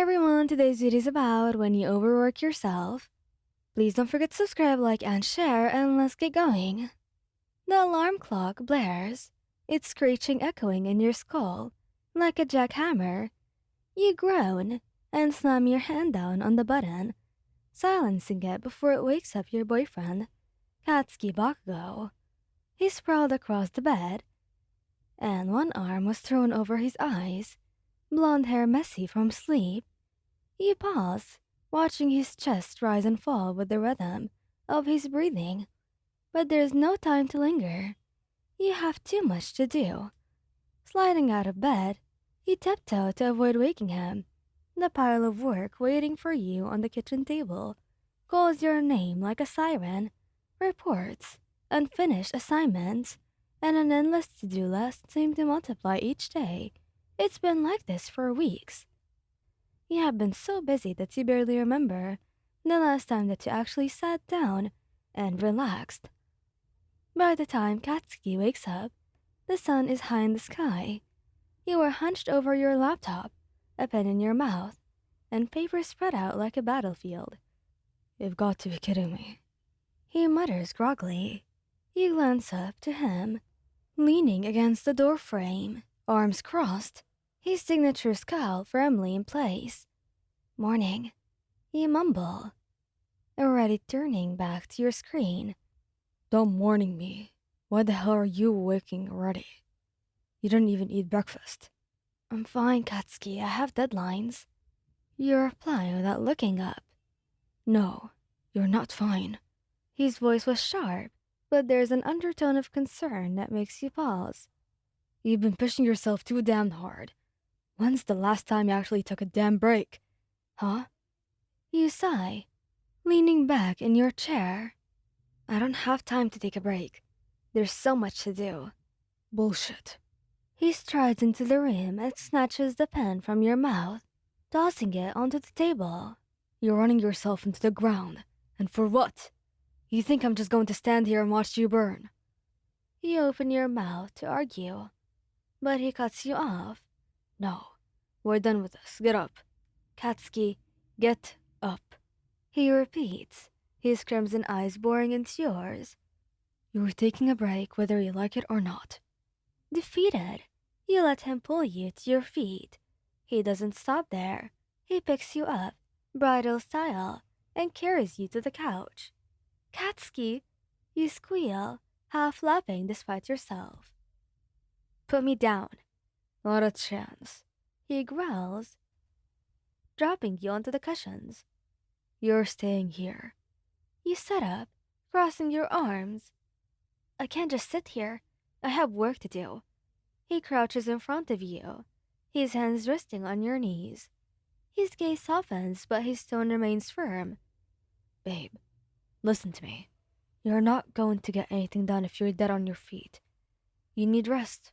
everyone, today's video is about when you overwork yourself. Please don't forget to subscribe, like, and share, and let's get going. The alarm clock blares, its screeching echoing in your skull like a jackhammer. You groan and slam your hand down on the button, silencing it before it wakes up your boyfriend, Katsuki Bakugou. He sprawled across the bed, and one arm was thrown over his eyes, blonde hair messy from sleep. You pause, watching his chest rise and fall with the rhythm of his breathing. But there's no time to linger. You have too much to do. Sliding out of bed, you tiptoe to avoid waking him. The pile of work waiting for you on the kitchen table calls your name like a siren. Reports, unfinished assignments, and an endless to-do list seem to multiply each day. It's been like this for weeks. You have been so busy that you barely remember the last time that you actually sat down and relaxed. By the time Katsuki wakes up, the sun is high in the sky. You are hunched over your laptop, a pen in your mouth, and paper spread out like a battlefield. "You've got to be kidding me," he mutters groggily. You glance up to him, leaning against the doorframe, arms crossed, his signature scowl firmly in place. "Morning," you mumble, already turning back to your screen. "Don't morning me. Why the hell are you waking already? You didn't even eat breakfast." "I'm fine, Katsuki. I have deadlines." You reply without looking up. "No, you're not fine." His voice was sharp, but there's an undertone of concern that makes you pause. "You've been pushing yourself too damn hard. When's the last time you actually took a damn break? Huh?" You sigh, leaning back in your chair. "I don't have time to take a break. There's so much to do." "Bullshit." He strides into the room and snatches the pen from your mouth, tossing it onto the table. "You're running yourself into the ground. And for what? You think I'm just going to stand here and watch you burn?" You open your mouth to argue, but he cuts you off. "No, we're done with this. Get up. Katsuki, get up." He repeats, his crimson eyes boring into yours. "You're taking a break whether you like it or not." Defeated, you let him pull you to your feet. He doesn't stop there. He picks you up, bridal style, and carries you to the couch. "Katsuki," you squeal, half laughing despite yourself. "Put me down." "Not a chance." He growls, dropping you onto the cushions. "You're staying here." You sit up, crossing your arms. "I can't just sit here. I have work to do." He crouches in front of you, his hands resting on your knees. His gaze softens, but his tone remains firm. "Babe, listen to me. You're not going to get anything done if you're dead on your feet. You need rest.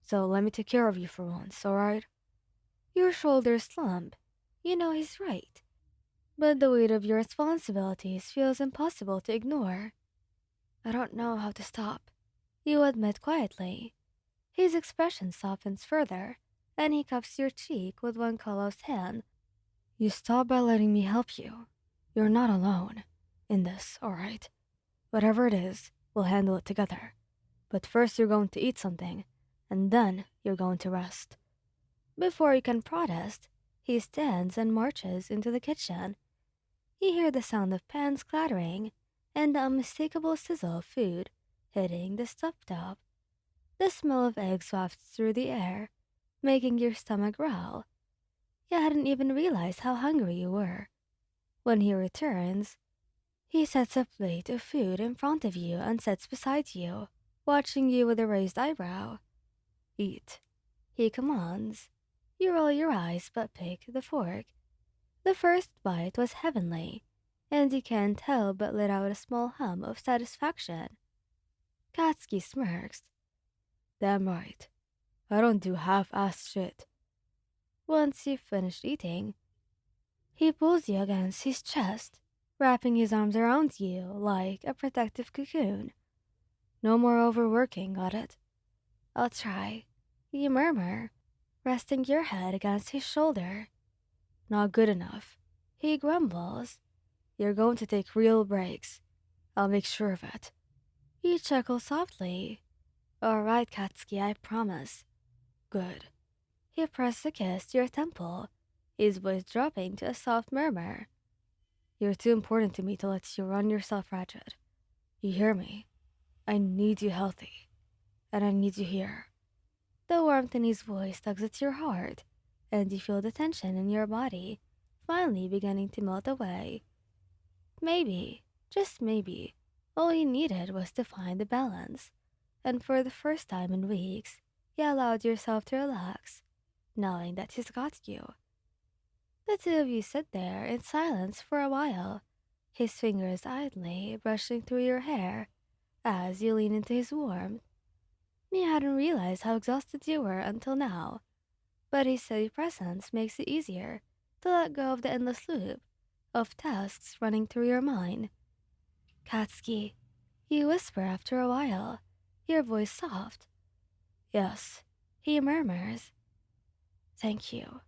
So let me take care of you for once, alright?" Your shoulders slump. You know he's right. But the weight of your responsibilities feels impossible to ignore. "I don't know how to stop," you admit quietly. His expression softens further, and he cups your cheek with one callous hand. "You stop by letting me help you. You're not alone in this, alright? Whatever it is, we'll handle it together. But first you're going to eat something, and then you're going to rest." Before you can protest, he stands and marches into the kitchen. You hear the sound of pans clattering and the unmistakable sizzle of food hitting the stove. The smell of eggs wafts through the air, making your stomach growl. You hadn't even realized how hungry you were. When he returns, he sets a plate of food in front of you and sits beside you, watching you with a raised eyebrow. "Eat," he commands. You roll your eyes but pick the fork. The first bite was heavenly, and you can't help but let out a small hum of satisfaction. Katsuki smirks. "Damn right. I don't do half-assed shit." Once you've finished eating, he pulls you against his chest, wrapping his arms around you like a protective cocoon. "No more overworking, got it?" "I'll try," you murmur, resting your head against his shoulder. Not good enough. He grumbles. You're going to take real breaks. I'll make sure of it. You chuckle softly. All right, Katsuki, I promise. Good. He pressed a kiss to your temple, his voice dropping to a soft murmur. You're too important to me to let you run yourself ragged. You hear me? I need you healthy. And I need you here. The warmth in his voice tugs at your heart, and you feel the tension in your body finally beginning to melt away. Maybe, just maybe, all you needed was to find the balance. And for the first time in weeks, you allowed yourself to relax, knowing that he's got you. The two of you sit there in silence for a while, his fingers idly brushing through your hair as you lean into his warmth. You hadn't realized how exhausted you were until now, but his steady presence makes it easier to let go of the endless loop of tasks running through your mind. Katsuki, you whisper after a while, your voice soft. Yes, he murmurs. Thank you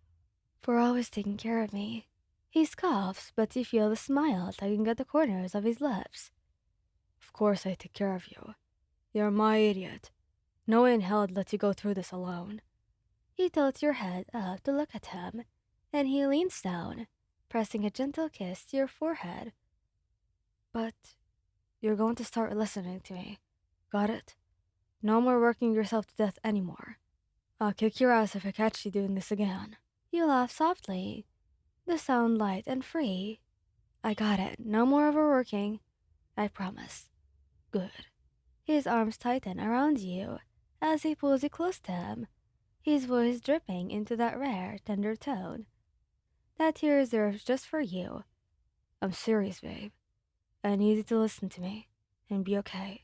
for always taking care of me. He scoffs, but you feel the smile tugging at the corners of his lips. Of course I take care of you. You're my idiot. No way in hell I'd let you go through this alone. You tilt your head up to look at him, and he leans down, pressing a gentle kiss to your forehead. But you're going to start listening to me. Got it? No more working yourself to death anymore. I'll kick your ass if I catch you doing this again. You laugh softly, the sound light and free. I got it. No more overworking. I promise. Good. His arms tighten around you as he pulls you close to him, his voice dripping into that rare, tender tone that he reserves just for you. I'm serious, babe. I need you to listen to me and be okay.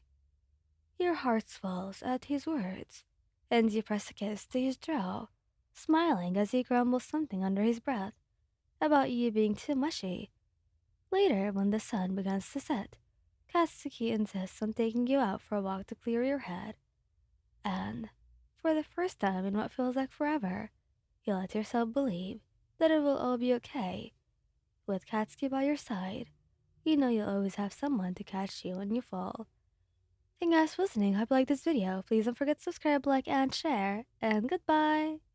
Your heart swells at his words, and you press a kiss to his jaw, smiling as he grumbles something under his breath about you being too mushy. Later, when the sun begins to set, Katsuki insists on taking you out for a walk to clear your head. And, for the first time in what feels like forever, you let yourself believe that it will all be okay. With Katsuki by your side, you know you'll always have someone to catch you when you fall. Thank you guys for listening. Hope you liked this video. Please don't forget to subscribe, like, and share. And goodbye!